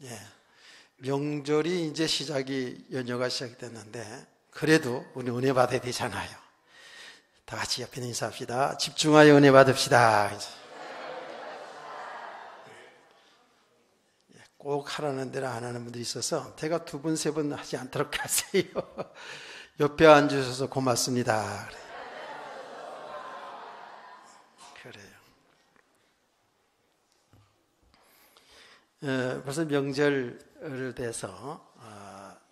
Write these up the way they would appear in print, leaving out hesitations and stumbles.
예, 명절이 이제 연휴가 시작됐는데 그래도 우리 은혜 받아야 되잖아요. 다 같이 옆에 인사합시다. 집중하여 은혜 받읍시다. 꼭 하라는 대로 안 하는 분들이 있어서 제가 2번, 3번 하지 않도록 하세요. 옆에 앉으셔서 고맙습니다. 그래요. 벌써 명절을 돼서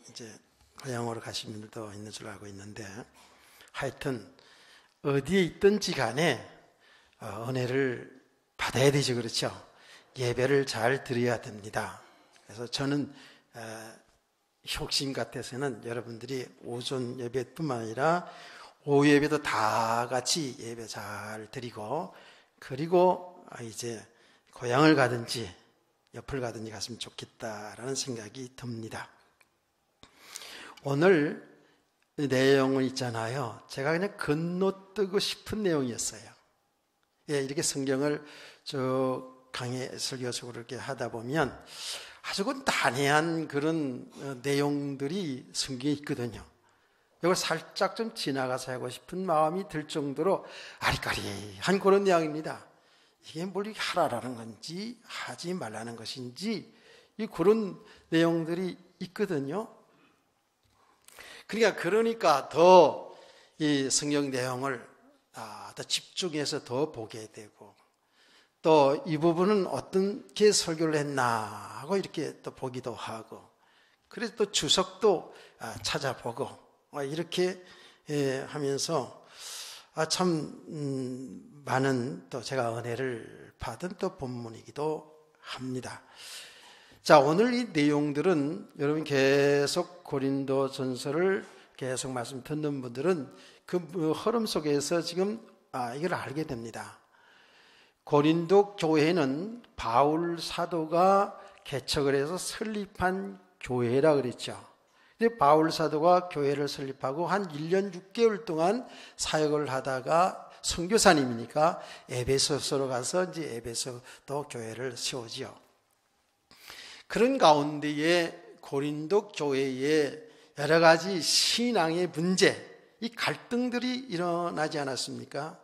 이제 고향으로 가신 분들도 있는 줄 알고 있는데, 하여튼 어디에 있든지 간에 은혜를 받아야 되죠. 그렇죠? 예배를 잘 드려야 됩니다. 그래서 저는 효심 같아서는 여러분들이 오전 예배뿐만 아니라 오후 예배도 다 같이 예배 잘 드리고, 그리고 이제 고향을 가든지 옆을 가든지 갔으면 좋겠다라는 생각이 듭니다. 오늘 내용은 있잖아요. 제가 그냥 건너뛰고 싶은 내용이었어요. 예, 이렇게 성경을 강의 설교적으로 이렇게 하다 보면 아주 난해한 그런 내용들이 성경에 있거든요. 이걸 살짝 좀 지나가서 하고 싶은 마음이 들 정도로 아리까리한 그런 내용입니다. 이게 뭘 하라라는 건지 하지 말라는 것인지 그런 내용들이 있거든요. 그러니까 더 이 성경 내용을 더 집중해서 더 보게 되고, 또 이 부분은 어떻게 설교를 했나 하고 이렇게 또 보기도 하고, 그래서 또 주석도 찾아보고 이렇게 하면서 참 많은 또 제가 은혜를 받은 또 본문이기도 합니다. 자, 오늘 이 내용들은 여러분 계속 고린도 전서를 계속 말씀 듣는 분들은 그 흐름 속에서 지금 이걸 알게 됩니다. 고린도 교회는 바울 사도가 개척을 해서 설립한 교회라 그랬죠. 근데 바울 사도가 교회를 설립하고 한 1년 6개월 동안 사역을 하다가 선교사님이니까 에베소서로 가서 이제 에베소도 교회를 세우지요. 그런 가운데에 고린도 교회에 여러 가지 신앙의 문제, 이 갈등들이 일어나지 않았습니까?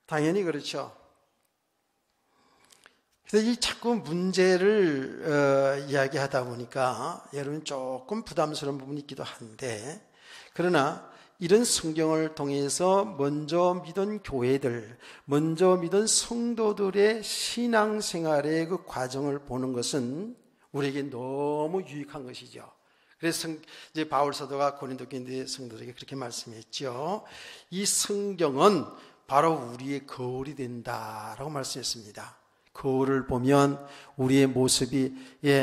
당연히 그렇죠. 그래서 이 자꾸 문제를 이야기하다 보니까 여러분 조금 부담스러운 부분이 있기도 한데, 그러나 이런 성경을 통해서 먼저 믿은 교회들, 먼저 믿은 성도들의 신앙생활의 그 과정을 보는 것은 우리에게 너무 유익한 것이죠. 그래서 이제 바울 사도가 고린도 교회 성도들에게 그렇게 말씀했죠. 이 성경은 바로 우리의 거울이 된다라고 말씀했습니다. 거울을 보면 우리의 모습이,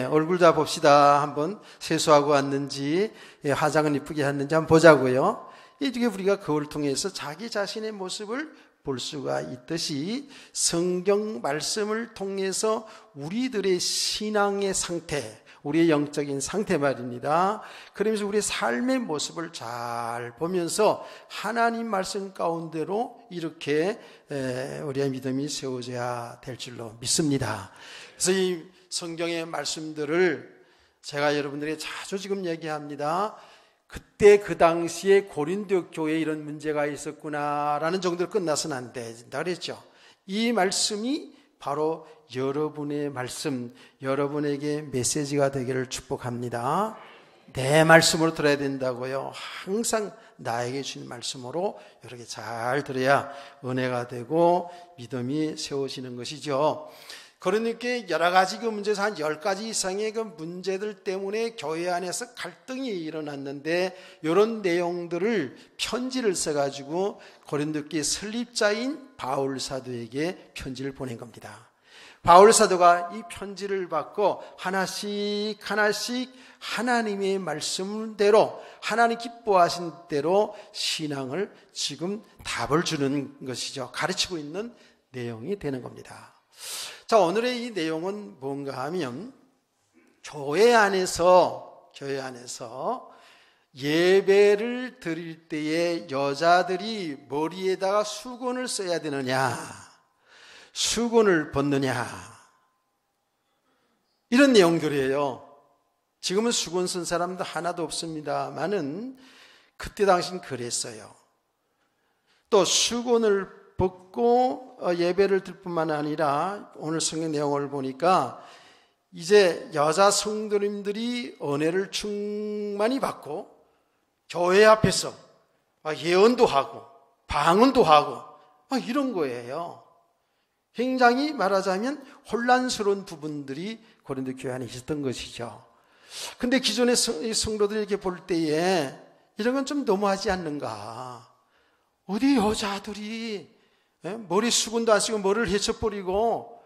얼굴 다 봅시다. 한번 세수하고 왔는지, 화장은 이쁘게 했는지 한번 보자고요. 이게 우리가 거울을 통해서 자기 자신의 모습을 볼 수가 있듯이 성경 말씀을 통해서 우리들의 신앙의 상태, 우리의 영적인 상태 말입니다. 그러면서 우리의 삶의 모습을 잘 보면서 하나님 말씀 가운데로 이렇게 우리의 믿음이 세워져야 될 줄로 믿습니다. 그래서 이 성경의 말씀들을 제가 여러분들에게 자주 지금 얘기합니다. 그때 그 당시에 고린도 교회에 이런 문제가 있었구나라는 정도로 끝나서는 안 된다 그랬죠. 이 말씀이 바로 여러분의 말씀, 여러분에게 메시지가 되기를 축복합니다. 내 말씀으로 들어야 된다고요. 항상 나에게 주신 말씀으로 이렇게 잘 들어야 은혜가 되고 믿음이 세워지는 것이죠. 그러니까 여러 가지 그 문제에서 한 10가지 이상의 그 문제들 때문에 교회 안에서 갈등이 일어났는데, 이런 내용들을 편지를 써가지고 고린도 교회 설립자인 바울 사도에게 편지를 보낸 겁니다. 바울 사도가 이 편지를 받고 하나씩 하나님의 말씀대로, 하나님 기뻐하신 대로 신앙을 지금 답을 주는 것이죠. 가르치고 있는 내용이 되는 겁니다. 자, 오늘의 이 내용은 뭔가 하면, 교회 안에서 예배를 드릴 때에 여자들이 머리에다가 수건을 써야 되느냐, 수건을 벗느냐, 이런 내용들이에요. 지금은 수건 쓴 사람도 하나도 없습니다만은 그때 당시는 그랬어요. 또 수건을 벗고 예배를 드릴 뿐만 아니라 오늘 성경 내용을 보니까 이제 여자 성도님들이 은혜를 충만히 받고 교회 앞에서 예언도 하고 방언도 하고 이런 거예요. 굉장히 말하자면 혼란스러운 부분들이 고린도 교회 안에 있었던 것이죠. 근데 기존의 성도들이 이렇게 볼 때에 이런 건 좀 너무하지 않는가. 어디 여자들이 머리 수건도 안 쓰고 머리를 헤쳐버리고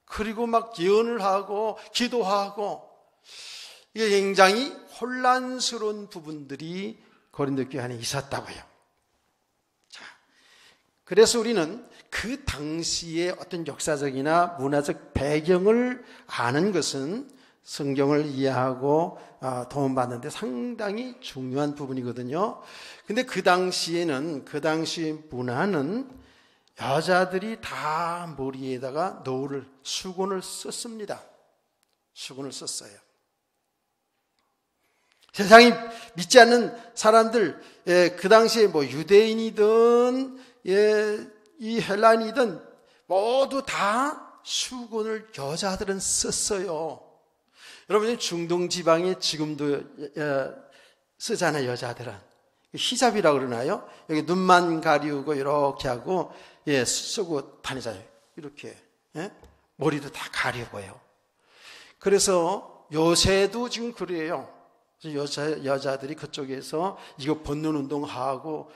그리고 막 예언을 하고 기도하고, 이게 굉장히 혼란스러운 부분들이 고린도 교회 안에 있었다고요. 자, 그래서 우리는 그 당시의 어떤 역사적이나 문화적 배경을 아는 것은 성경을 이해하고 도움받는 데 상당히 중요한 부분이거든요. 근데 그 당시에는, 그 당시 문화는 여자들이 다 머리에다가 노를, 수건을 썼습니다. 수건을 썼어요. 세상이 믿지 않는 사람들, 그 당시에 뭐 유대인이든 이 헬라인이든 모두 다 수건을 여자들은 썼어요. 여러분, 중동 지방에 지금도 쓰잖아요, 여자들은. 히잡이라고 그러나요? 여기 눈만 가리우고 이렇게 하고 쓰고 다니잖아요. 이렇게 머리도 다 가리고요. 그래서 요새도 지금 그래요. 여자들이 그쪽에서 이거 벗는 운동하고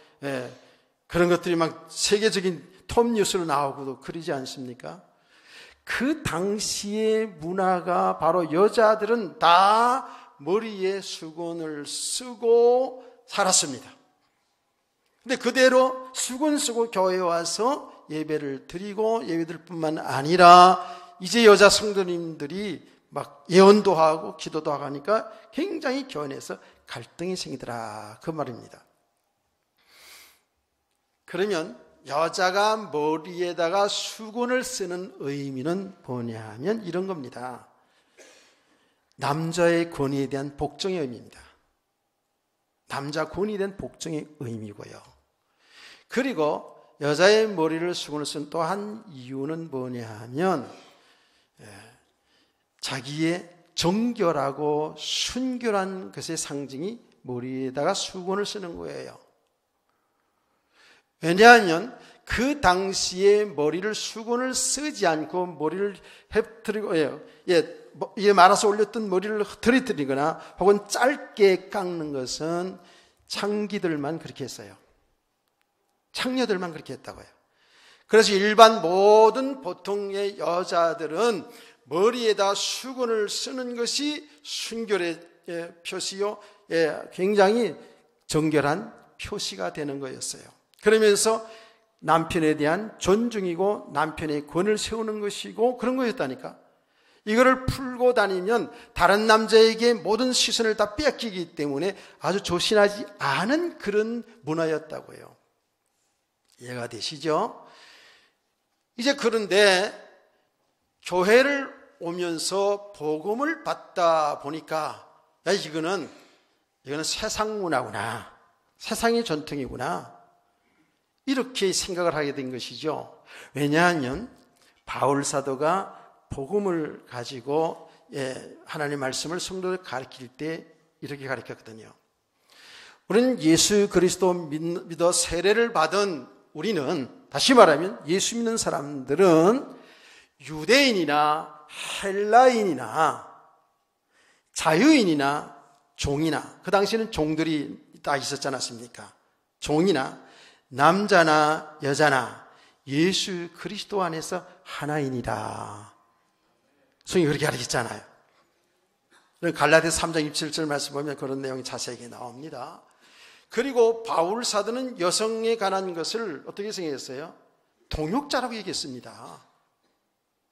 그런 것들이 막 세계적인 톱 뉴스로 나오고도 그러지 않습니까? 그 당시의 문화가 바로 여자들은 다 머리에 수건을 쓰고 살았습니다. 근데 그대로 수건 쓰고 교회에 와서 예배를 드리고 예배드릴 뿐만 아니라 이제 여자 성도님들이 막 예언도 하고 기도도 하고 하니까 굉장히 교회 내에서 갈등이 생기더라, 그 말입니다. 그러면 여자가 머리에다가 수건을 쓰는 의미는 뭐냐 하면 이런 겁니다. 남자의 권위에 대한 복종의 의미입니다. 남자 권위에 대한 복종의 의미고요. 그리고 여자의 머리를 수건을 쓴 또 한 이유는 뭐냐 하면 자기의 정결하고 순결한 것의 상징이 머리에다가 수건을 쓰는 거예요. 왜냐하면 그 당시에 머리를 수건을 쓰지 않고 머리를 헤트리고 말아서 올렸던 머리를 흐트러뜨리거나 혹은 짧게 깎는 것은 창기들만 그렇게 했어요. 창녀들만 그렇게 했다고요. 그래서 일반 모든 보통의 여자들은 머리에다 수건을 쓰는 것이 순결의 표시요, 굉장히 정결한 표시가 되는 거였어요. 그러면서 남편에 대한 존중이고 남편의 권을 세우는 것이고 그런 거였다니까. 이거를 풀고 다니면 다른 남자에게 모든 시선을 다 빼앗기기 때문에 아주 조신하지 않은 그런 문화였다고요. 이해가 되시죠? 이제 그런데 교회를 오면서 복음을 받다 보니까 이거는 세상 문화구나, 세상의 전통이구나, 이렇게 생각을 하게 된 것이죠. 왜냐하면 바울 사도가 복음을 가지고 하나님의 말씀을 성도들 가르칠 때 이렇게 가르쳤거든요. 우리는 예수 그리스도 믿어 세례를 받은 우리는, 다시 말하면 예수 믿는 사람들은 유대인이나 헬라인이나 자유인이나 종이나, 그 당시에는 종들이 다 있었지 않았습니까? 종이나 남자나 여자나 예수 그리스도 안에서 하나이니라. 성경이 그렇게 가르쳤잖아요. 갈라디아서 3장 27절 말씀 보면 그런 내용이 자세하게 나옵니다. 그리고 바울 사도는 여성에 관한 것을 어떻게 생각했어요? 동역자라고 얘기했습니다.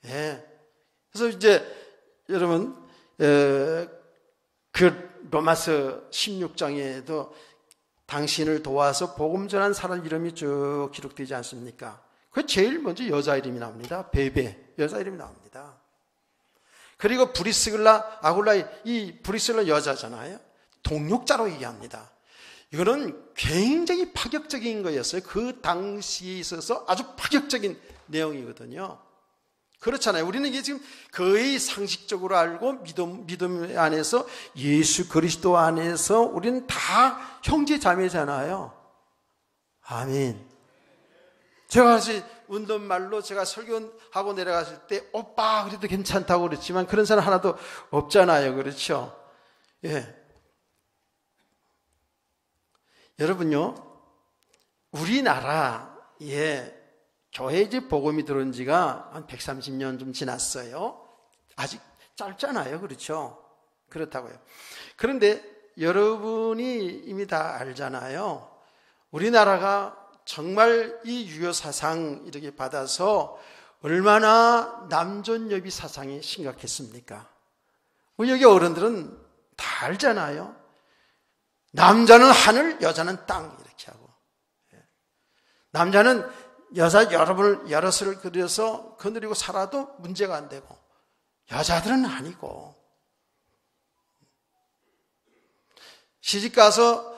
그래서 이제 여러분 그 로마서 16장에도 당신을 도와서 복음 전한 사람 이름이 쭉 기록되지 않습니까? 그 제일 먼저 여자 이름이 나옵니다. 베베, 여자 이름이 나옵니다. 그리고 브리스길라, 아굴라, 이 브리스길라 여자잖아요. 동력자로 얘기합니다. 이거는 굉장히 파격적인 거였어요. 그 당시에 있어서 아주 파격적인 내용이거든요. 그렇잖아요. 우리는 이게 지금 거의 상식적으로 알고 믿음 안에서 예수 그리스도 안에서 우리는 다 형제 자매잖아요. 아멘. 제가 운동말로 제가 설교하고 내려갔을 때 오빠 그래도 괜찮다고 그랬지만 그런 사람 하나도 없잖아요. 그렇죠? 예. 여러분요, 우리나라에 교회 이제 복음이 들어온 지가 한 130년 좀 지났어요. 아직 짧잖아요. 그렇죠? 그렇다고요. 그런데 여러분이 이미 다 알잖아요. 우리나라가 정말 이 유교 사상 이렇게 받아서 얼마나 남존여비 사상이 심각했습니까? 우리 여기 어른들은 다 알잖아요. 남자는 하늘, 여자는 땅 이렇게 하고, 남자는 여자 여럿을 그려서 거느리고 살아도 문제가 안 되고 여자들은 아니고, 시집가서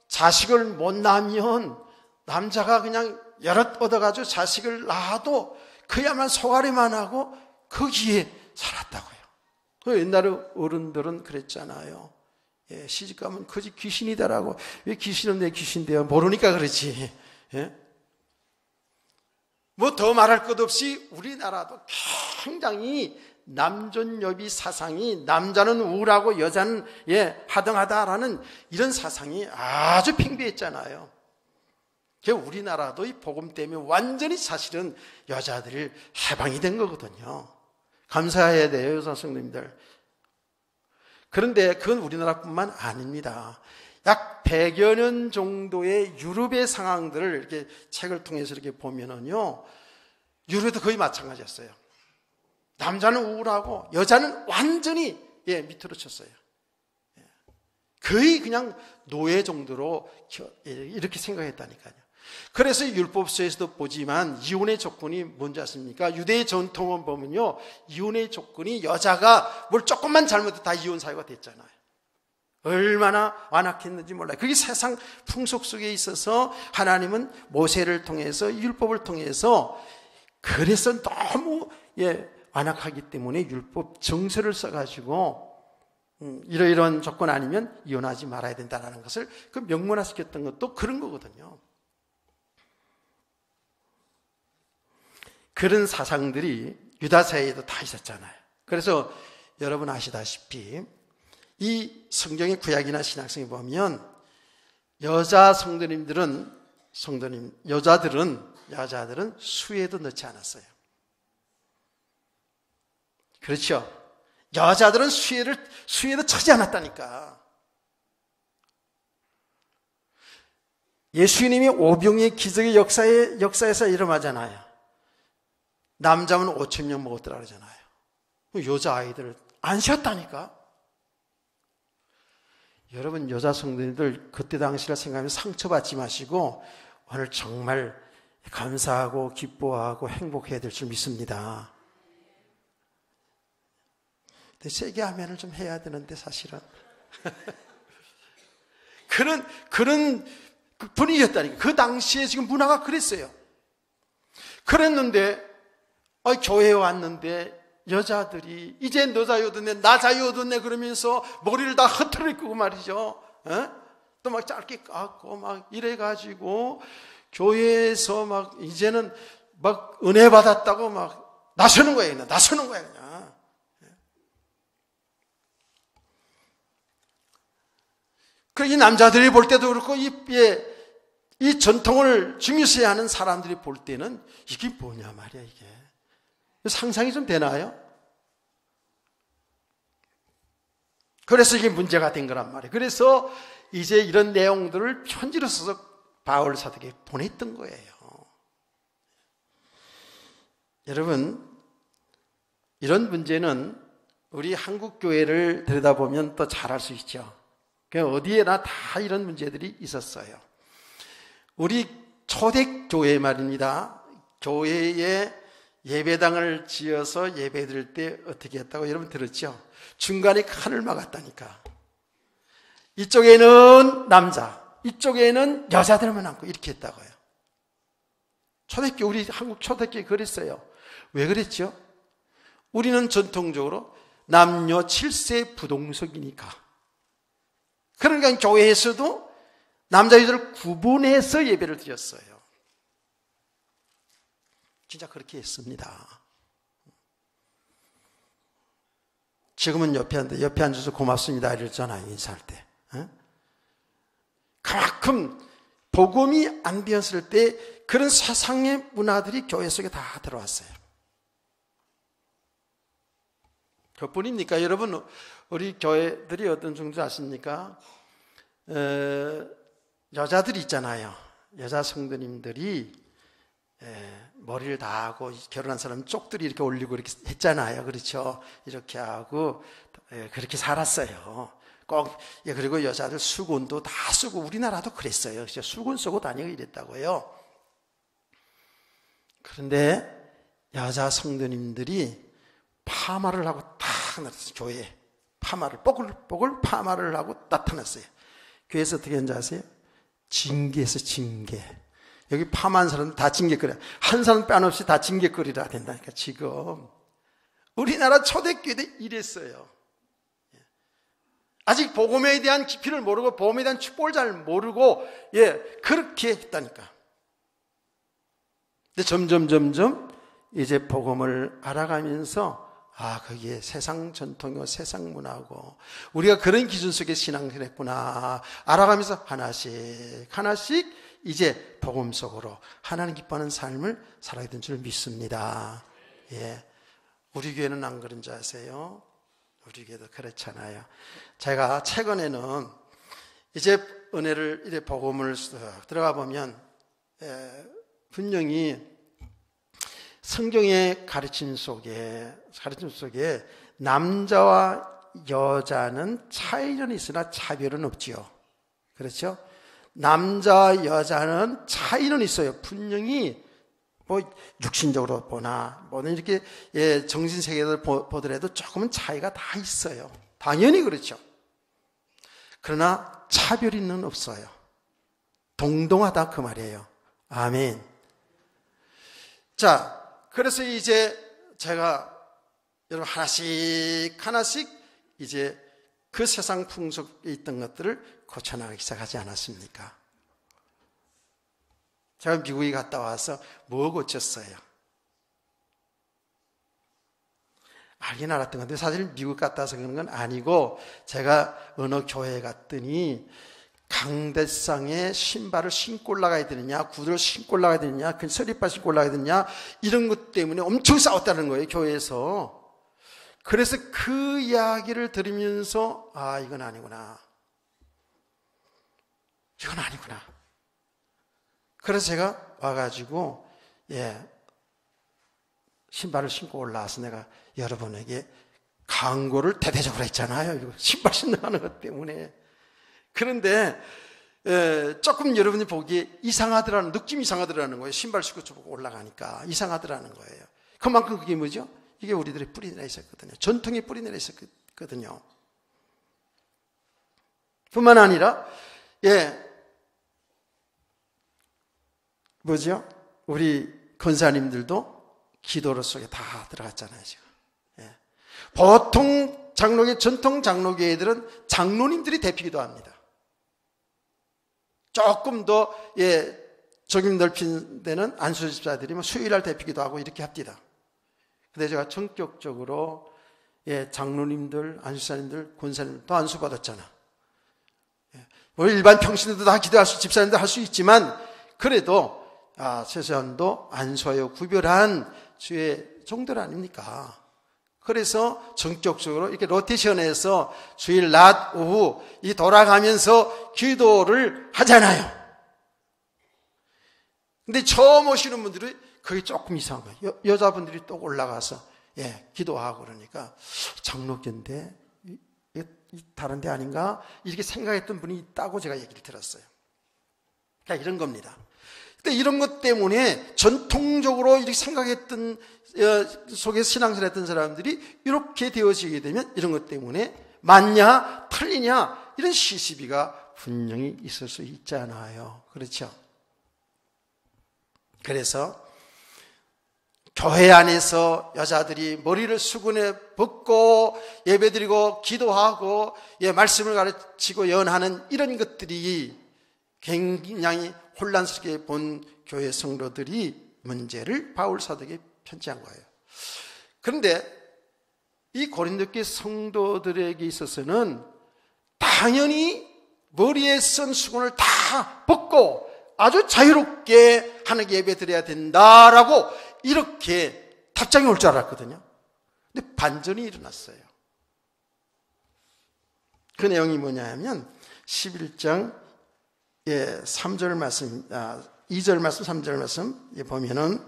자식을 못 낳으면 남자가 그냥 여럿 얻어가지고 자식을 낳아도 그야말로 소가리만 하고 거기에 살았다고요. 옛날에 어른들은 그랬잖아요. 예, 시집가면 그 집 귀신이다라고. 왜 귀신은 내 귀신인데요? 모르니까 그렇지. 예? 뭐 더 말할 것 없이 우리나라도 굉장히 남존여비 사상이, 남자는 우울하고 여자는 하등하다라는 이런 사상이 아주 팽배했잖아요. 우리나라도 이 복음 때문에 완전히 사실은 여자들이 해방이 된 거거든요. 감사해야 돼요, 여자 성도님들. 그런데 그건 우리나라뿐만 아닙니다. 약 100여 년 정도의 유럽의 상황들을 이렇게 책을 통해서 이렇게 보면은요, 유럽도 거의 마찬가지였어요. 남자는 우울하고 여자는 완전히 밑으로 쳤어요. 거의 그냥 노예 정도로 이렇게 생각했다니까요. 그래서 율법서에서도 보지만 이혼의 조건이 뭔지 아십니까? 유대의 전통을 보면요, 이혼의 조건이 여자가 뭘 조금만 잘못해도 다 이혼 사유가 됐잖아요. 얼마나 완악했는지 몰라요. 그게 세상 풍속 속에 있어서 하나님은 모세를 통해서, 율법을 통해서, 그래서 너무 완악하기 때문에 율법 정서를 써가지고 이러이러한 조건 아니면 이혼하지 말아야 된다는 것을 그 명문화시켰던 것도 그런 거거든요. 그런 사상들이 유다 사회에도 다 있었잖아요. 그래서 여러분 아시다시피 이 성경의 구약이나 신약성에 보면 여자들은 수에도 넣지 않았어요. 그렇죠? 여자들은 수에도 차지 않았다니까. 예수님이 오병이의 기적의 역사에서 일어나잖아요. 남자면 5,000명 먹었더라 그러잖아요. 여자아이들을 안 쉬었다니까. 여러분 여자 성도님들 그때 당시를 생각하면 상처받지 마시고 오늘 정말 감사하고 기뻐하고 행복해야 될 줄 믿습니다. 근데 세게 하면을 좀 해야 되는데 사실은 그런 분위기였다니까. 그 당시에 지금 문화가 그랬어요. 그랬는데 교회에 왔는데 여자들이 이제 너 자유 얻었네, 나 자유 얻었네 그러면서 머리를 다 흐트러뜨리고 말이죠. 또 막 짧게 깎고 막 이래가지고 교회에서 막 이제는 막 은혜 받았다고 막 나서는 거예요. 나서는 거예요 그냥. 이 남자들이 볼 때도 그렇고 이 전통을 중요시해야 하는 사람들이 볼 때는 이게 뭐냐 말이야 이게. 상상이 좀 되나요? 그래서 이게 문제가 된 거란 말이에요. 그래서 이제 이런 내용들을 편지로 써서 바울 사도에게 보냈던 거예요. 여러분, 이런 문제는 우리 한국 교회를 들여다보면 또 잘 알 수 있죠. 어디에나 다 이런 문제들이 있었어요. 우리 초대교회 말입니다. 교회에 예배당을 지어서 예배 드릴 때 어떻게 했다고 여러분 들었죠? 중간에 칸을 막았다니까. 이쪽에는 남자, 이쪽에는 여자들만 앉고 이렇게 했다고요. 초대교회, 우리 한국 초대교회 그랬어요. 왜 그랬죠? 우리는 전통적으로 남녀 7세 부동석이니까. 그러니까 교회에서도 남자 여자를 구분해서 예배를 드렸어요. 진짜 그렇게 했습니다. 지금은 옆에 앉아서 고맙습니다 이랬잖아요, 인사할 때. 그만큼 복음이 안 되었을 때 그런 세상의 문화들이 교회 속에 다 들어왔어요. 그뿐입니까? 여러분, 우리 교회들이 어떤 정도 아십니까? 여자들이 있잖아요. 여자 성도님들이 머리를 다 하고 결혼한 사람 쪽들이 이렇게 올리고 이렇게 했잖아요. 그렇죠? 이렇게 하고 그렇게 살았어요. 꼭. 그리고 여자들 수건도 다 쓰고, 우리나라도 그랬어요. 수건 쓰고 다니고 이랬다고요. 그런데 여자 성도님들이 파마를 하고 딱 나타났어요. 교회에 파마를 뽀글뽀글 파마를 하고 나타났어요. 교회에서 어떻게 했는지 아세요? 징계했어요. 징계. 여기 파마한 사람들 다 징계거려. 한 사람 빼놓없이 다 징계거리라 된다니까. 지금 우리나라 초대교회도 이랬어요. 아직 복음에 대한 깊이를 모르고 복음에 대한 축복을 잘 모르고 그렇게 했다니까. 근데 점점 이제 복음을 알아가면서 거기에 세상 전통이고 세상 문화고 우리가 그런 기준 속에 신앙을 했구나 알아가면서 하나씩 이제 복음 속으로 하나님 기뻐하는 삶을 살아야 되는 줄 믿습니다. 우리 교회는 안 그런 줄 아세요? 우리 교회도 그렇잖아요. 제가 최근에는 이제 은혜를 이제 복음을 들어가 보면 분명히 성경의 가르침 속에 남자와 여자는 차이는 있으나 차별은 없지요. 그렇죠? 남자와 여자는 차이는 있어요. 분명히 뭐 육신적으로 보나 뭐는 이렇게 정신 세계를 보더라도 조금은 차이가 다 있어요. 당연히 그렇죠. 그러나 차별이는 없어요. 동등하다 그 말이에요. 아멘. 자, 그래서 이제 제가 여러분 하나씩 이제 그 세상 풍속에 있던 것들을 고쳐나가기 시작하지 않았습니까? 제가 미국에 갔다 와서 뭐 고쳤어요? 알긴 알았던 건데 사실 미국 갔다 와서 그런 건 아니고 제가 어느 교회에 갔더니 강대상에 신발을 신고 올라가야 되느냐, 구두를 신고 올라가야 되느냐, 그 서리발 신고 올라가야 되느냐 이런 것 때문에 엄청 싸웠다는 거예요, 교회에서. 그래서 그 이야기를 들으면서 이건 아니구나. 그래서 제가 와가지고 신발을 신고 올라와서 내가 여러분에게 강구를 대대적으로 했잖아요. 이거 신발 신는다는 것 때문에. 그런데 조금 여러분이 보기에 이상하더라는, 느낌이 이상하더라는 거예요. 신발 신고 보고 올라가니까 이상하더라는 거예요. 그만큼 그게 뭐죠? 이게 우리들의 뿌리 내려 있었거든요. 전통의 뿌리 내려 있었거든요. 뿐만 아니라 뭐죠? 우리 권사님들도 기도로 속에 다 들어갔잖아요, 지금. 보통 전통 장로교회들은 장로님들이 대피기도 합니다. 조금 더 적임 넓힌 데는 안수 집사들이 수요일날 대피기도 하고 이렇게 합니다. 근데 제가 전격적으로 장로님들, 안수사님들, 권사님들도 안수 받았잖아. 우리 일반 평신들도 다 기도할 수, 집사님도 할 수 있지만 그래도 최소한도 안수하여 구별한 주의 종들 아닙니까? 그래서 전격적으로 이렇게 로테이션해서 주일 낮 오후 이 돌아가면서 기도를 하잖아요. 근데 처음 오시는 분들이 그게 조금 이상한 거예요. 여자분들이 또 올라가서 기도하고 그러니까 장로교인데 다른 데 아닌가? 이렇게 생각했던 분이 있다고 제가 얘기를 들었어요. 그러니까 이런 겁니다. 근데 이런 것 때문에 전통적으로 이렇게 생각했던 속에 신앙생활 했던 사람들이 이렇게 되어지게 되면 이런 것 때문에 맞냐 틀리냐 이런 시시비가 분명히 있을 수 있잖아요. 그렇죠? 그래서 교회 안에서 여자들이 머리를 수건에 벗고 예배드리고 기도하고 말씀을 가르치고 연하는 이런 것들이 굉장히 혼란스럽게 본 교회 성도들이 문제를 바울 사도에게 편지한 거예요. 그런데 이 고린도교회 성도들에게 있어서는 당연히 머리에 쓴 수건을 다 벗고 아주 자유롭게 하나님께 예배드려야 된다라고 이렇게 답장이 올 줄 알았거든요. 근데 반전이 일어났어요. 그 내용이 뭐냐면 11장 3절 말씀, 2절 말씀, 3절 말씀 보면은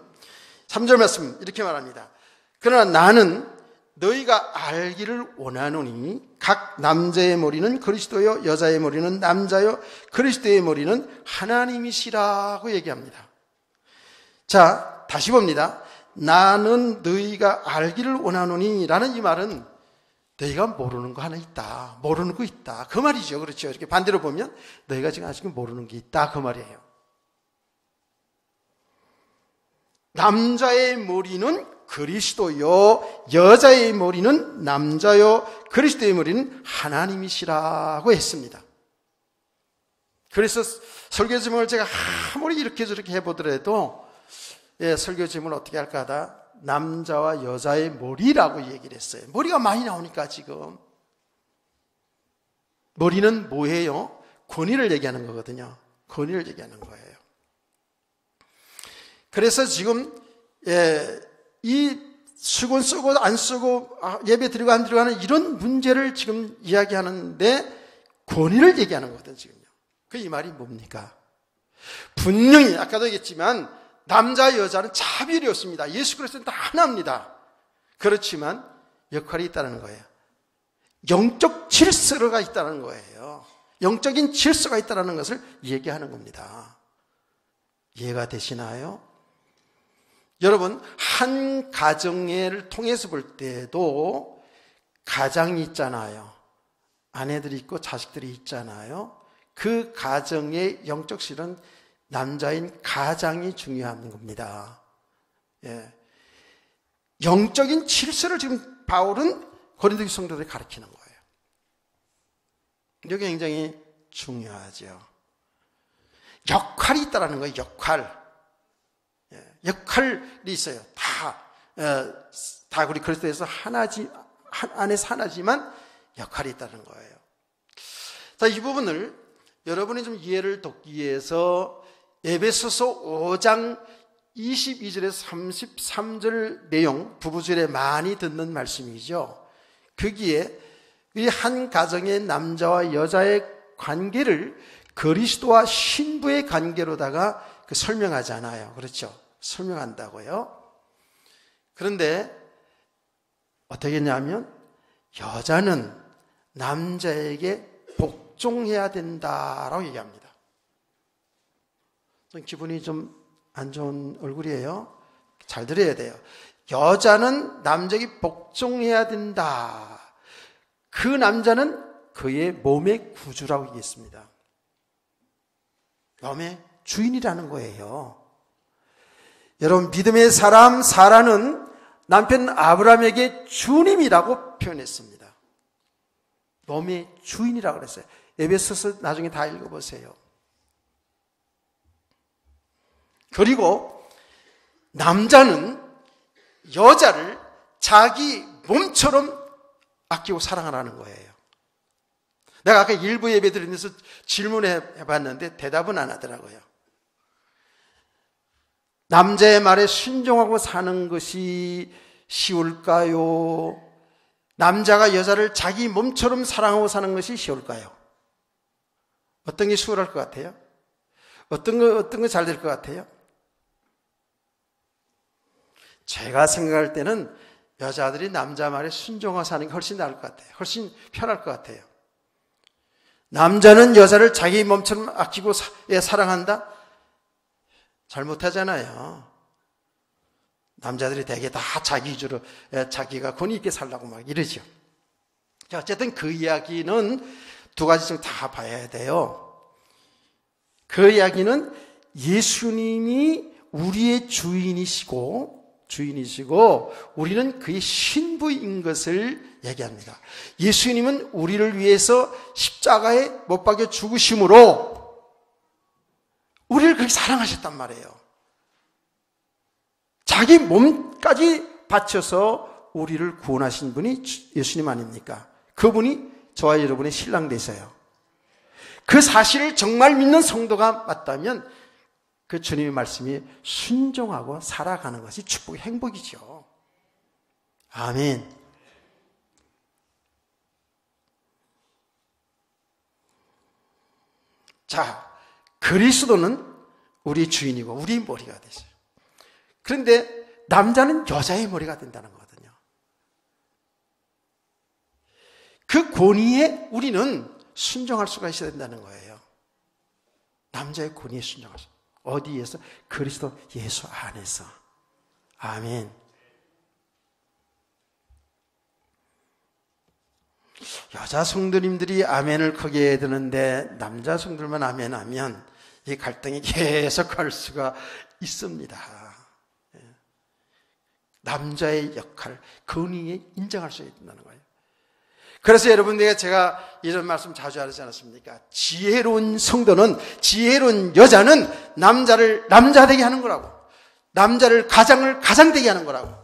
3절 말씀 이렇게 말합니다. 그러나 나는 너희가 알기를 원하노니 각 남자의 머리는 그리스도요 여자의 머리는 남자요 그리스도의 머리는 하나님이시라고 얘기합니다. 자, 다시 봅니다. 나는 너희가 알기를 원하노니 라는 이 말은 너희가 모르는 거 하나 있다. 모르는 거 있다. 그 말이죠. 그렇죠. 이렇게 반대로 보면 너희가 지금 아직 모르는 게 있다. 그 말이에요. 남자의 머리는 그리스도요 여자의 머리는 남자요 그리스도의 머리는 하나님이시라고 했습니다. 그래서 설교 제목을 제가 아무리 이렇게 저렇게 해보더라도 설교 제목을 어떻게 할까 하다 남자와 여자의 머리라고 얘기를 했어요. 머리가 많이 나오니까 지금 머리는 뭐예요? 권위를 얘기하는 거거든요. 권위를 얘기하는 거예요. 그래서 지금 이 수건 쓰고 안 쓰고 예배 드리고 안 드리고 하는 이런 문제를 지금 이야기하는데 권위를 얘기하는 거거든요. 지금요. 그 이 말이 뭡니까? 분명히 아까도 얘기했지만 남자 여자는 차별이 없습니다. 예수 그리스도는 다 하나입니다. 그렇지만 역할이 있다는 거예요. 영적 질서가 있다는 거예요. 영적인 질서가 있다는 것을 얘기하는 겁니다. 이해가 되시나요? 여러분, 한 가정을 통해서 볼 때도 가장이 있잖아요. 아내들이 있고 자식들이 있잖아요. 그 가정의 영적 실은 남자인 가장이 중요한 겁니다. 영적인 질서를 지금 바울은 고린도 성도들에 가르치는 거예요. 이게 굉장히 중요하죠. 역할이 있다는 거예요. 역할이 있어요. 다 우리 그리스도에서 안에서 하나지만 역할이 있다는 거예요. 자, 이 부분을 여러분이 좀 이해를 돕기 위해서 에베소서 5장 22절에서 33절 내용 부부절에 많이 듣는 말씀이죠. 거기에 이 한 가정의 남자와 여자의 관계를 그리스도와 신부의 관계로다가 설명하잖아요. 그렇죠? 설명한다고요. 그런데 어떻게 했냐면 여자는 남자에게 복종해야 된다라고 얘기합니다. 기분이 좀 안 좋은 얼굴이에요. 잘 들어야 돼요. 여자는 남자에게 복종해야 된다. 그 남자는 그의 몸의 구주라고 얘기했습니다. 몸의 주인이라는 거예요. 여러분, 믿음의 사람 사라는 남편 아브라함에게 주님이라고 표현했습니다. 몸의 주인이라고 그랬어요. 에베소서 나중에 다 읽어보세요. 그리고 남자는 여자를 자기 몸처럼 아끼고 사랑하라는 거예요. 내가 아까 일부 예배 드리면서 질문해 봤는데 대답은 안 하더라고요. 남자의 말에 순종하고 사는 것이 쉬울까요? 남자가 여자를 자기 몸처럼 사랑하고 사는 것이 쉬울까요? 어떤 게 수월할 것 같아요? 어떤 거 잘 될 것 같아요? 제가 생각할 때는 여자들이 남자 말에 순종하고 사는 게 훨씬 나을 것 같아요. 훨씬 편할 것 같아요. 남자는 여자를 자기 몸처럼 아끼고 사랑한다? 잘 못하잖아요. 남자들이 되게 다 자기 위주로 자기가 권위 있게 살라고 막 이러죠. 자, 어쨌든 그 이야기는 두 가지 좀 다 봐야 돼요. 그 이야기는 예수님이 우리의 주인이시고 우리는 그의 신부인 것을 얘기합니다. 예수님은 우리를 위해서 십자가에 못 박여 죽으심으로 우리를 그렇게 사랑하셨단 말이에요. 자기 몸까지 바쳐서 우리를 구원하신 분이 예수님 아닙니까? 그분이 저와 여러분의 신랑 되세요. 그 사실을 정말 믿는 성도가 맞다면 그 주님의 말씀이 순종하고 살아가는 것이 축복의 행복이죠. 아멘. 자, 그리스도는 우리 주인이고 우리 머리가 되세요. 그런데 남자는 여자의 머리가 된다는 거거든요. 그 권위에 우리는 순종할 수가 있어야 된다는 거예요. 남자의 권위에 순종할 수. 어디에서? 그리스도 예수 안에서. 아멘. 여자 성도님들이 아멘을 크게 해야 되는데 남자 성도들만 아멘하면 이 갈등이 계속 갈 수가 있습니다. 남자의 역할, 권위에 인정할 수 있다는 거예요. 그래서 여러분들에게 제가 이런 말씀 자주 하지 않았습니까? 지혜로운 성도는, 지혜로운 여자는 남자를 남자 되게 하는 거라고. 남자를 가장 되게 하는 거라고.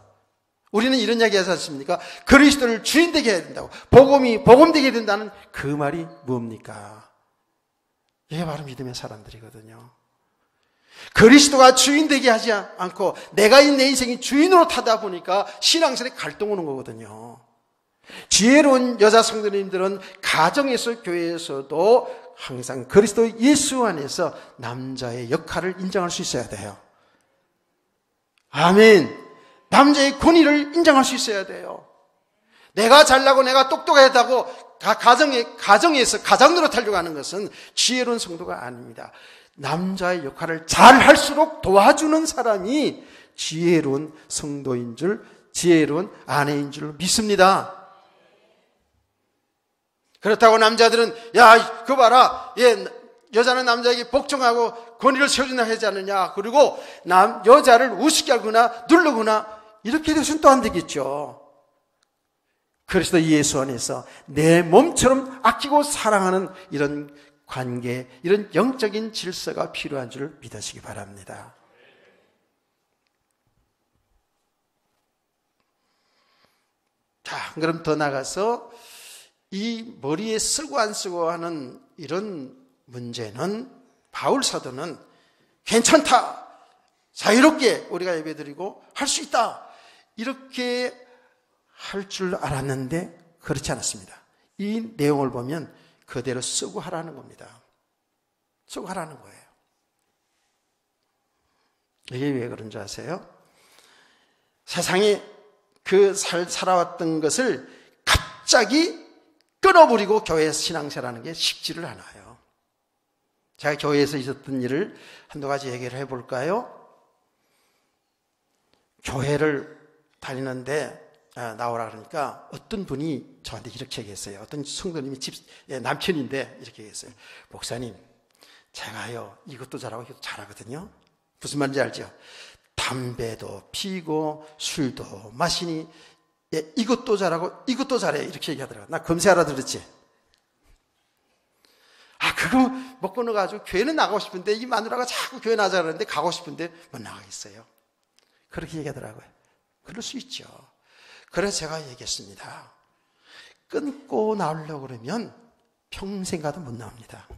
우리는 이런 이야기 하지 않습니까? 그리스도를 주인 되게 해야 된다고. 복음이 복음 되게 된다는 그 말이 뭡니까? 이게 바로 믿음의 사람들이거든요. 그리스도가 주인 되게 하지 않고 내가 내 인생이 주인으로 타다 보니까 신앙생활에 갈등 오는 거거든요. 지혜로운 여자 성도님들은 가정에서 교회에서도 항상 그리스도 예수 안에서 남자의 역할을 인정할 수 있어야 돼요. 아멘. 남자의 권위를 인정할 수 있어야 돼요. 내가 잘나고 내가 똑똑하다고 가정에서 가장으로 타려고 하는 것은 지혜로운 성도가 아닙니다. 남자의 역할을 잘 할수록 도와주는 사람이 지혜로운 성도인 줄, 지혜로운 아내인 줄 믿습니다. 그렇다고 남자들은 야, 그거 봐라. 여자는 남자에게 복종하고 권위를 세워준다 하지 않느냐. 그리고 여자를 우습게 하거나 누르거나 이렇게 돼서는 또 안 되겠죠. 그리스도 예수 안에서 내 몸처럼 아끼고 사랑하는 이런 관계, 이런 영적인 질서가 필요한 줄 믿으시기 바랍니다. 자, 그럼 더 나가서 이 머리에 쓰고 안 쓰고 하는 이런 문제는 바울 사도는 괜찮다, 자유롭게 우리가 예배드리고 할 수 있다, 이렇게 할 줄 알았는데 그렇지 않았습니다. 이 내용을 보면 그대로 쓰고 하라는 겁니다. 쓰고 하라는 거예요. 이게 왜 그런 줄 아세요? 세상에 살아왔던 것을 갑자기 끊어버리고 교회에서 신앙생활하는 게 쉽지를 않아요. 제가 교회에서 있었던 일을 한두 가지 얘기를 해볼까요? 교회를 다니는데 나오라 그러니까 어떤 분이 저한테 이렇게 얘기했어요. 어떤 성도님이 남편인데 이렇게 얘기했어요. 목사님, 제가요 이것도 잘하고 이것도 잘하거든요. 무슨 말인지 알죠? 담배도 피고 술도 마시니 이것도 잘하고 이것도 잘해, 이렇게 얘기하더라고요. 나 금세 알아들었지. 그거 먹고 나가지고 교회는 나가고 싶은데 이 마누라가 자꾸 교회 나가자 그러는데 가고 싶은데 못 나가겠어요. 그렇게 얘기하더라고요. 그럴 수 있죠. 그래서 제가 얘기했습니다. 끊고 나오려고 그러면 평생 가도 못 나옵니다.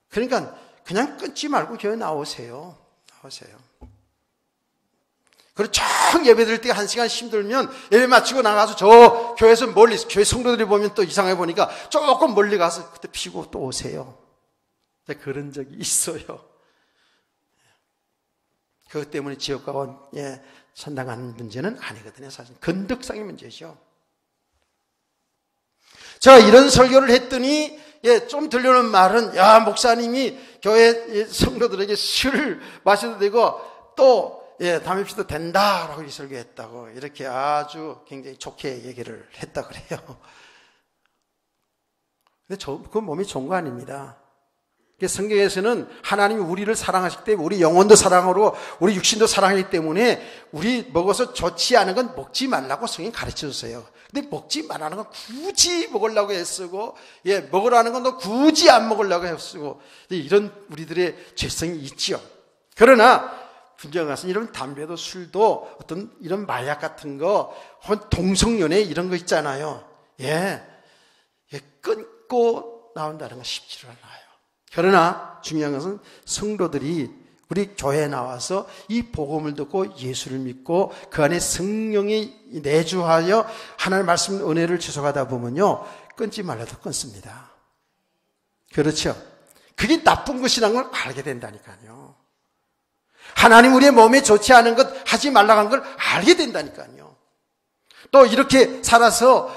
그러니까 그냥 끊지 말고 교회 나오세요. 그리고 쫙 예배 드릴 때 1시간 힘들면 예배 마치고 나가서 저 교회에서 멀리, 교회 성도들이 보면 또 이상해 보니까 조금 멀리 가서 그때 피고 또 오세요. 그런 적이 있어요. 그것 때문에 지옥 가고 선당하는 문제는 아니거든요. 사실 건덕상의 문제죠. 제가 이런 설교를 했더니 좀 들려오는 말은, 야, 목사님이 교회 성도들에게 술을 마셔도 되고 또 담배 피워도 된다라고 설교했다고 이렇게 아주 굉장히 좋게 얘기를 했다 그래요. 근데 그건 몸이 좋은 거 아닙니다. 성경에서는 하나님이 우리를 사랑하시기 때문에 우리 영혼도 사랑으로 우리 육신도 사랑하기 때문에 우리 먹어서 좋지 않은 건 먹지 말라고 성경이 가르쳐줬어요. 근데 먹지 말라는 건 굳이 먹으려고 애쓰고 먹으라는 건 또 굳이 안 먹으려고 애쓰고 이런 우리들의 죄성이 있죠. 그러나 분명 가서 이런 담배도 술도 어떤 이런 마약 같은 거 동성연애 이런 거 있잖아요. 끊고 나온다는 건 쉽지가 않아요. 그러나 중요한 것은 성도들이 우리 교회에 나와서 이 복음을 듣고 예수를 믿고 그 안에 성령이 내주하여 하나님의 말씀 은혜를 지속하다 보면요 끊지 말라도 끊습니다. 그렇죠? 그게 나쁜 것이라는 걸 알게 된다니까요. 하나님 우리의 몸에 좋지 않은 것 하지 말라고 한 걸 알게 된다니까요. 또 이렇게 살아서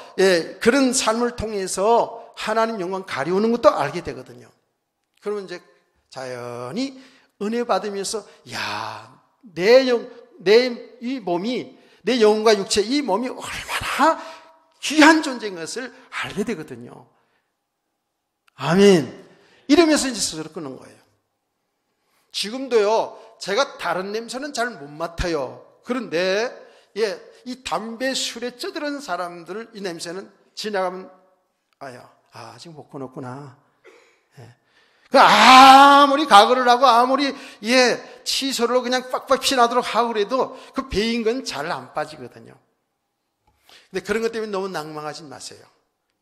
그런 삶을 통해서 하나님 영광 가리우는 것도 알게 되거든요. 그러면 이제 자연히 은혜 받으면서 내 이 몸이 내 영혼과 육체 이 몸이 얼마나 귀한 존재인 것을 알게 되거든요. 아멘. 이러면서 이제 스스로 끊는 거예요. 지금도요 제가 다른 냄새는 잘 못 맡아요. 그런데 이 담배 술에 쩌들은 사람들 이 냄새는 지나가면 아직 못 끊었구나. 아무리 각오를 하고 아무리 치솔로 그냥 빡빡 피나도록 하고 그래도 그 배인 건 잘 안 빠지거든요. 근데 그런 것 때문에 너무 낭망하지 마세요.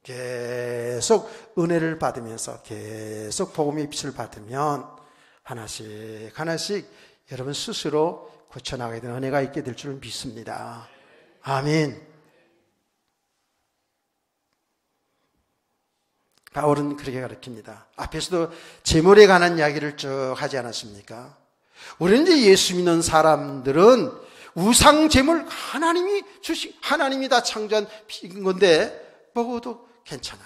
계속 은혜를 받으면서 계속 복음의 빛을 받으면 하나씩 하나씩 여러분 스스로 고쳐나가게 되는 은혜가 있게 될 줄 믿습니다. 아멘. 바울은 그렇게 가르칩니다. 앞에서도 재물에 관한 이야기를 쭉 하지 않았습니까? 우리는 이제 예수 믿는 사람들은 우상 재물 하나님이 주신 하나님이 다 창조한 건데 먹어도 괜찮아.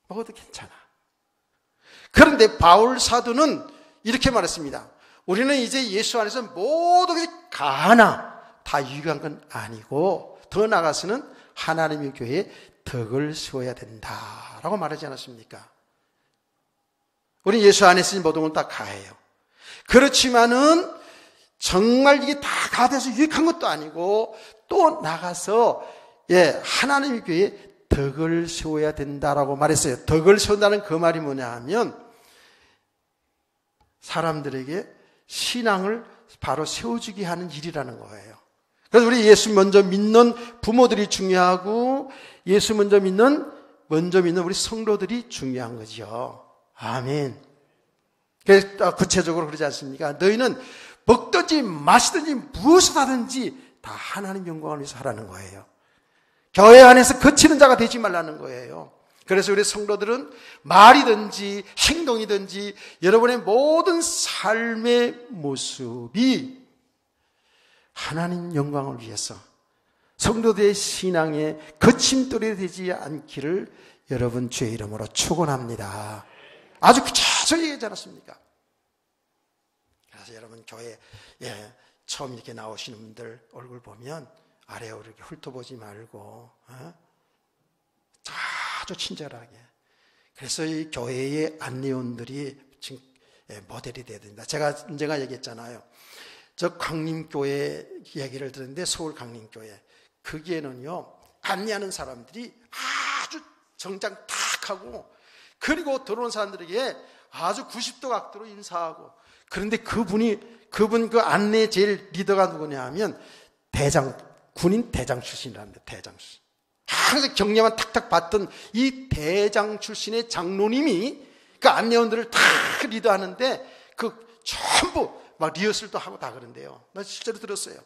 먹어도 괜찮아. 그런데 바울 사도는 이렇게 말했습니다. 우리는 이제 예수 안에서 모든 것이 가하나 다 유익한 건 아니고 더 나아가서는 하나님의 교회에 덕을 세워야 된다라고 말하지 않았습니까? 우리 예수 안에서 모든 건 다 가해요. 그렇지만은 정말 이게 다 가돼서 유익한 것도 아니고 또 나가서 하나님의 교회에 덕을 세워야 된다라고 말했어요. 덕을 세운다는 그 말이 뭐냐 하면 사람들에게 신앙을 바로 세워주게 하는 일이라는 거예요. 그래서 우리 예수 먼저 믿는 부모들이 중요하고 예수 먼저 믿는 우리 성도들이 중요한 거죠. 아멘. 그래서 구체적으로 그러지 않습니까? 너희는 먹든지 마시든지 무엇을 하든지 다 하나님 영광을 위해서 하라는 거예요. 교회 안에서 거치는 자가 되지 말라는 거예요. 그래서 우리 성도들은 말이든지 행동이든지 여러분의 모든 삶의 모습이 하나님 영광을 위해서 성도들의 신앙에 거침돌이 되지 않기를 여러분 주의 이름으로 축원합니다. 아주 구체적으로 얘기하지 않았습니까? 그래서 여러분 교회 처음 이렇게 나오시는 분들 얼굴 보면 아래로 이렇게 훑어보지 말고 아주 친절하게. 그래서 이 교회의 안내원들이 지금 모델이 돼야 됩니다. 제가 언젠가 얘기했잖아요. 저 강림교회 이야기를 들었는데 서울 강림교회 거기에는요 안내하는 사람들이 아주 정장 탁 하고 그리고 들어온 사람들에게 아주 90도 각도로 인사하고 그런데 그분 그 안내 제일 리더가 누구냐 하면 군인 대장 출신이랍니다. 대장 출신. 항상 격려만 탁탁 받던 이 대장 출신의 장로님이 그 안내원들을 다 리더하는데 그 전부 막 리허설도 하고 다 그런데요. 나 실제로 들었어요.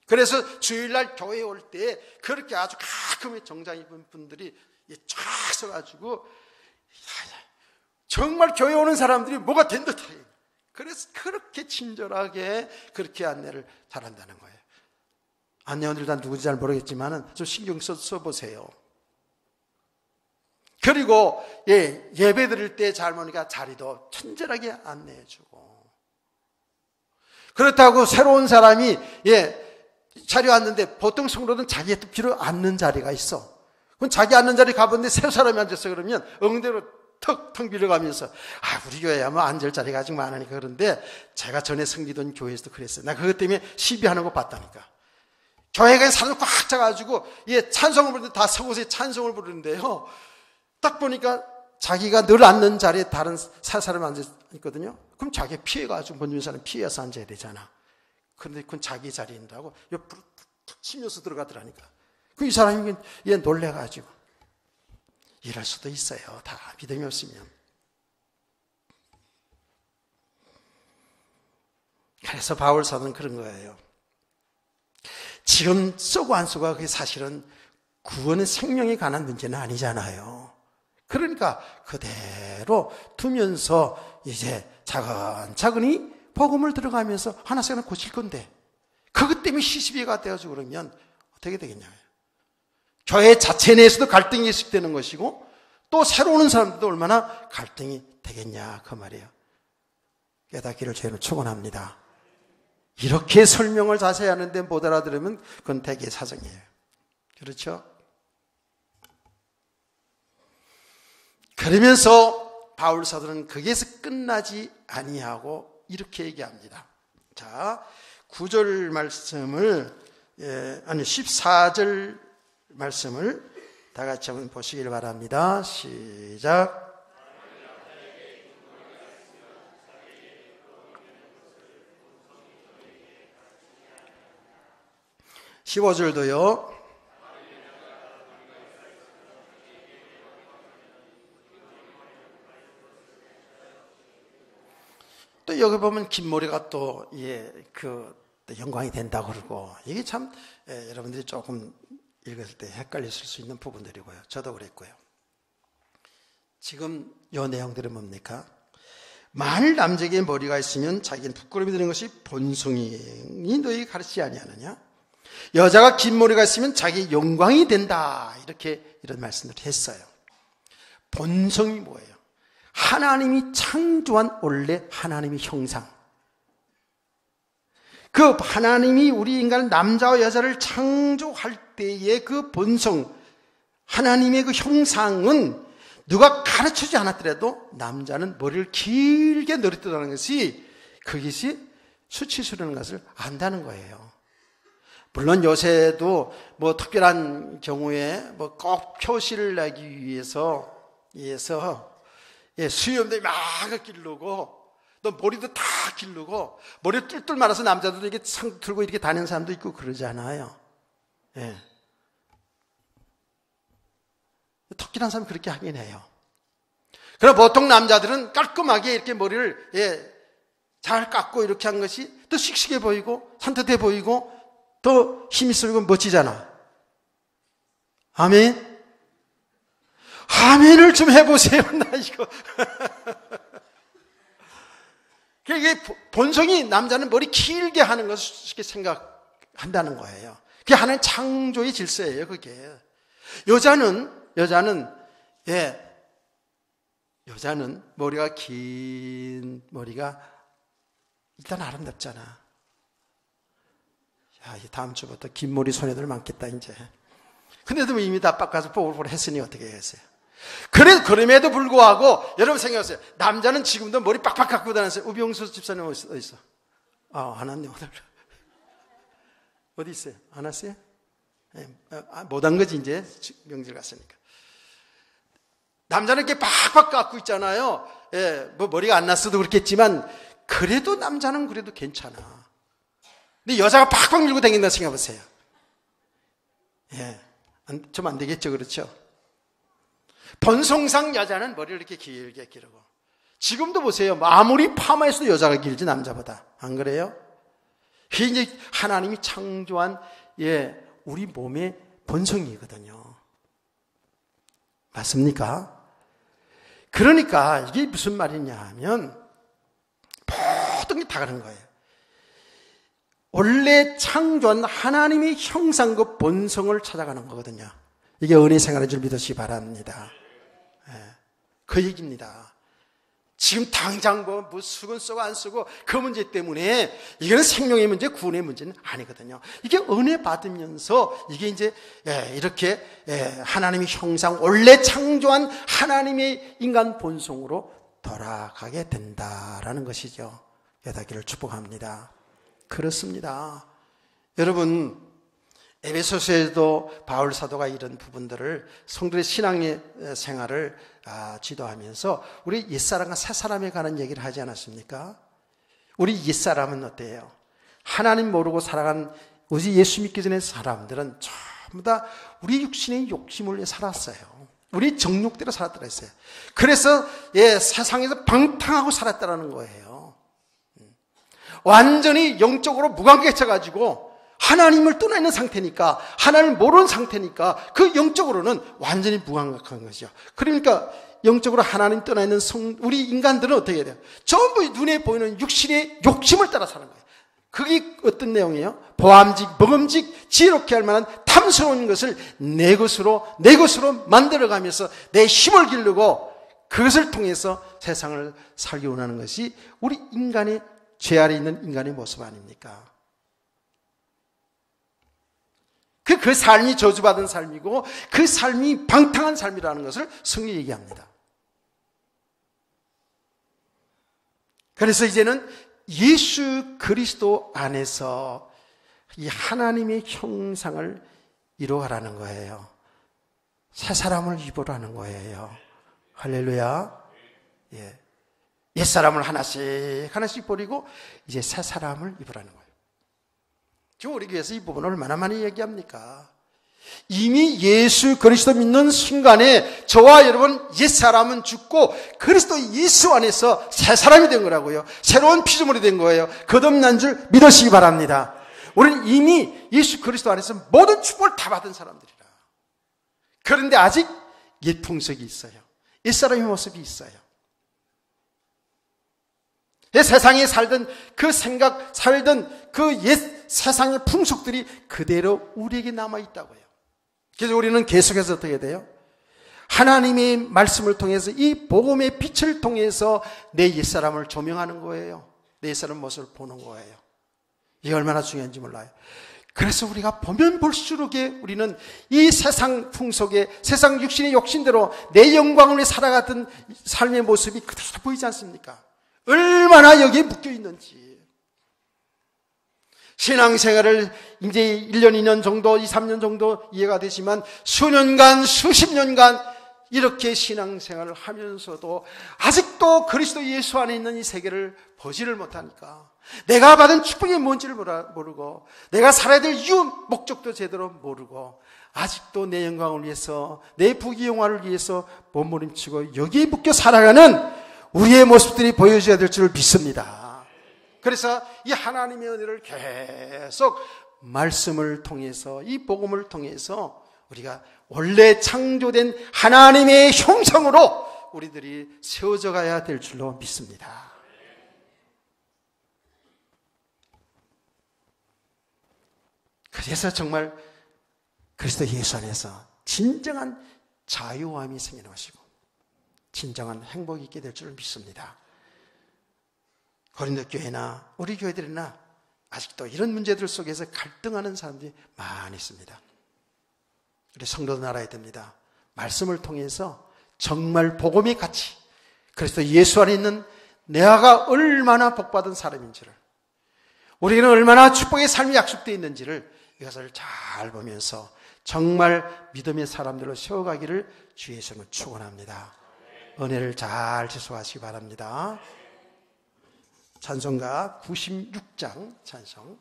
그래서 주일날 교회에 올 때 그렇게 아주 가끔의 정장 입은 분들이 쫙 서가지고 정말 교회 오는 사람들이 뭐가 된 듯해요. 그래서 그렇게 친절하게 그렇게 안내를 잘한다는 거예요. 안내원들 다 누군지 잘 모르겠지만 좀 신경 써보세요. 그리고 예배 드릴 때 잘못하니까 자리도 친절하게 안내해주고, 그렇다고 새로운 사람이 자리에 앉는데 보통 성도는 자기의 뜻대로 앉는 자리가 있어. 그럼 자기 앉는 자리 가봤는데 새 사람이 앉았어 그러면 엉대로 턱턱 밀어가면서 우리 교회야 뭐 앉을 자리가 아직 많으니까. 그런데 제가 전에 섬기던 교회에서도 그랬어요. 나 그것 때문에 시비하는 거 봤다니까. 교회가 사람들 꽉 차가지고 찬송을 부르는데 다 서고서 찬송을 부르는데요, 딱 보니까 자기가 늘 앉는 자리에 다른 사람이 앉아있거든요. 그럼 자기가 피해가지고 본주민 사람 피해서 앉아야 되잖아. 그런데 그건 자기 자리인다고 옆으로 툭 치면서 들어가더라니까. 이 사람이 놀래가지고. 이럴 수도 있어요. 다 믿음이 없으면. 그래서 바울 사도는 그런 거예요. 지금 쏘고 안 쏘고가 그게 사실은 구원의 생명에 관한 문제는 아니잖아요. 그러니까 그대로 두면서 이제 차근차근히 복음을 들어가면서 하나씩 하나 고칠 건데, 그것 때문에 시시비가 되어지고 그러면 어떻게 되겠냐고요. 교회 자체 내에서도 갈등이 있게 것이고, 또 새로 오는 사람들도 얼마나 갈등이 되겠냐 그 말이에요. 깨닫기를 저희는 축원합니다. 이렇게 설명을 자세히 하는데 못 알아들으면 그건 대개 사정이에요. 그렇죠? 그러면서 바울 사도는 거기에서 끝나지 아니하고 이렇게 얘기합니다. 자, 9절 말씀을 14절 말씀을 다 같이 한번 보시길 바랍니다. 시작. 15절도요. 또 여기 보면 긴 머리가 또 영광이 된다고 그러고, 이게 참 여러분들이 조금 읽었을 때 헷갈렸을 수 있는 부분들이고요. 저도 그랬고요. 지금 이 내용들은 뭡니까? 만일 남자에게 머리가 있으면 자기는 부끄러움이 드는 것이 본성이니 너희 가르치지 아니하느냐? 여자가 긴 머리가 있으면 자기 영광이 된다. 이런 말씀을 했어요. 본성이 뭐예요? 하나님이 창조한 원래 하나님의 형상. 그 하나님이 우리 인간을 남자와 여자를 창조할 때의 그 본성, 하나님의 그 형상은 누가 가르치지 않았더라도 남자는 머리를 길게 늘었다는 것이, 그것이 수치스러운 것을 안다는 거예요. 물론 요새도 뭐 특별한 경우에 뭐 꼭 표시를 내기 위해서 수염도 막 기르고 또 머리도 다 기르고 머리 뚫뚫 말아서 남자들도 이렇게 상 들고 이렇게 다니는 사람도 있고 그러잖아요. 특별한 사람이 그렇게 하긴 해요. 그럼 보통 남자들은 깔끔하게 이렇게 머리를 잘 깎고 이렇게 한 것이 더 씩씩해 보이고 산뜻해 보이고 더 힘이 쓰고 멋지잖아. 아멘. 아멘을 좀 해보세요. 나 이거. 이게 본성이 남자는 머리 길게 하는 것을 생각한다는 거예요. 그게 하나의 창조의 질서예요. 그게. 여자는 머리가 긴 머리가 일단 아름답잖아. 야, 다음 주부터 긴 머리 소녀들 많겠다 이제. 근데도 이미 다 깎아서 뽀글뽀글 했으니 어떻게 했어요? 그럼에도 불구하고 여러분 생각하세요. 남자는 지금도 머리 빡빡 깎고 다녔어요. 우병수 집사님 어디 있어? 안 왔네 오늘. 어디 있어요? 안 왔어요? 못 한 거지 이제 명절 갔으니까. 남자는 이렇게 빡빡 깎고 있잖아요. 뭐 머리가 안 났어도 그렇겠지만 그래도 남자는 그래도 괜찮아. 근데 여자가 팍팍 밀고 다닌다 생각해보세요. 좀 안 되겠죠, 그렇죠? 본성상 여자는 머리를 이렇게 길게 기르고, 지금도 보세요. 아무리 파마했어도 여자가 길지 남자보다. 안 그래요? 그게 이제 하나님이 창조한 우리 몸의 본성이거든요. 맞습니까? 그러니까 이게 무슨 말이냐 하면 모든 게 다 그런 거예요. 원래 창조한 하나님의 형상과 본성을 찾아가는 거거든요. 이게 은혜 생활인 줄 믿으시기 바랍니다. 그 얘기입니다. 지금 당장 뭐 수건 쓰고 안 쓰고 그 문제 때문에 이거는 생명의 문제, 구원의 문제는 아니거든요. 이게 은혜 받으면서 이게 이제 이렇게 하나님의 형상, 원래 창조한 하나님의 인간 본성으로 돌아가게 된다라는 것이죠. 여다기를 축복합니다. 그렇습니다. 여러분, 에베소서에도 바울 사도가 이런 부분들을 성도의 신앙의 생활을 지도하면서 우리 옛사람과 새사람에 관한 얘기를 하지 않았습니까? 우리 옛사람은 어때요? 하나님 모르고 살아간 우리 예수 믿기 전에 사람들은 전부 다 우리 육신의 욕심을 위해 살았어요. 우리 정욕대로 살았다고 했어요. 그래서 세상에서 방탕하고 살았다는 거예요. 완전히 영적으로 무관계해져가지고 하나님을 떠나 있는 상태니까, 하나님을 모르는 상태니까 그 영적으로는 완전히 무감각한 것이죠. 그러니까 영적으로 하나님 떠나 있는 우리 인간들은 어떻게 해야 돼요? 전부 눈에 보이는 육신의 욕심을 따라 사는 거예요. 그게 어떤 내용이에요? 보암직, 먹음직, 지혜롭게 할 만한 탐스러운 것을 내 것으로 만들어가면서 내 힘을 기르고 그것을 통해서 세상을 살기 원하는 것이 우리 인간의 죄 아래 있는 인간의 모습 아닙니까? 그 삶이 저주받은 삶이고 그 삶이 방탕한 삶이라는 것을 성경이 얘기합니다. 그래서 이제는 예수 그리스도 안에서 이 하나님의 형상을 이루어가라는 거예요. 새 사람을 입으라는 거예요. 할렐루야. 옛사람을 하나씩 버리고 이제 새 사람을 입으라는 거예요. 지금 우리 교회에서 이 부분을 얼마나 많이 얘기합니까? 이미 예수 그리스도 믿는 순간에 저와 여러분 옛사람은 죽고 그리스도 예수 안에서 새 사람이 된 거라고요. 새로운 피조물이 된 거예요. 거듭난 줄 믿으시기 바랍니다. 우리는 이미 예수 그리스도 안에서 모든 축복을 다 받은 사람들이라. 그런데 아직 옛 풍속이 있어요. 옛사람의 모습이 있어요. 세상에 살던 그 생각, 살던 그 옛 세상의 풍속들이 그대로 우리에게 남아있다고요. 그래서 우리는 계속해서 어떻게 돼요? 하나님의 말씀을 통해서 이 복음의 빛을 통해서 내 옛사람을 조명하는 거예요. 내 옛사람 모습을 보는 거예요. 이게 얼마나 중요한지 몰라요. 그래서 우리가 보면 볼수록 우리는 이 세상 풍속에 세상 육신의 욕심대로 내 영광을 위해 살아가던 삶의 모습이 그대로 보이지 않습니까? 얼마나 여기에 묶여 있는지. 신앙생활을 이제 1년, 2년 정도, 2, 3년 정도 이해가 되지만 수년간, 수십 년간 이렇게 신앙생활을 하면서도 아직도 그리스도 예수 안에 있는 이 세계를 보지를 못하니까 내가 받은 축복이 뭔지를 모르고 내가 살아야 될 이유, 목적도 제대로 모르고 아직도 내 영광을 위해서 내 부귀영화를 위해서 몸부림치고 여기에 묶여 살아가는 우리의 모습들이 보여줘야 될 줄 믿습니다. 그래서 이 하나님의 은혜를 계속 말씀을 통해서 이 복음을 통해서 우리가 원래 창조된 하나님의 형상으로 우리들이 세워져 가야 될 줄로 믿습니다. 그래서 정말 그리스도 예수 안에서 진정한 자유함이 생기는 것이고 진정한 행복이 있게 될 줄을 믿습니다. 고린도 교회나 우리 교회들이나 아직도 이런 문제들 속에서 갈등하는 사람들이 많이 있습니다. 우리 성도들 알아야 됩니다. 말씀을 통해서 정말 복음의 가치, 그리스도 예수 안에 있는 내가 얼마나 복받은 사람인지를, 우리는 얼마나 축복의 삶이 약속되어 있는지를 이것을 잘 보면서 정말 믿음의 사람들로 세워가기를 주 예수님은 축원합니다. 은혜를 잘 지속하시기 바랍니다. 찬송가 96장 찬송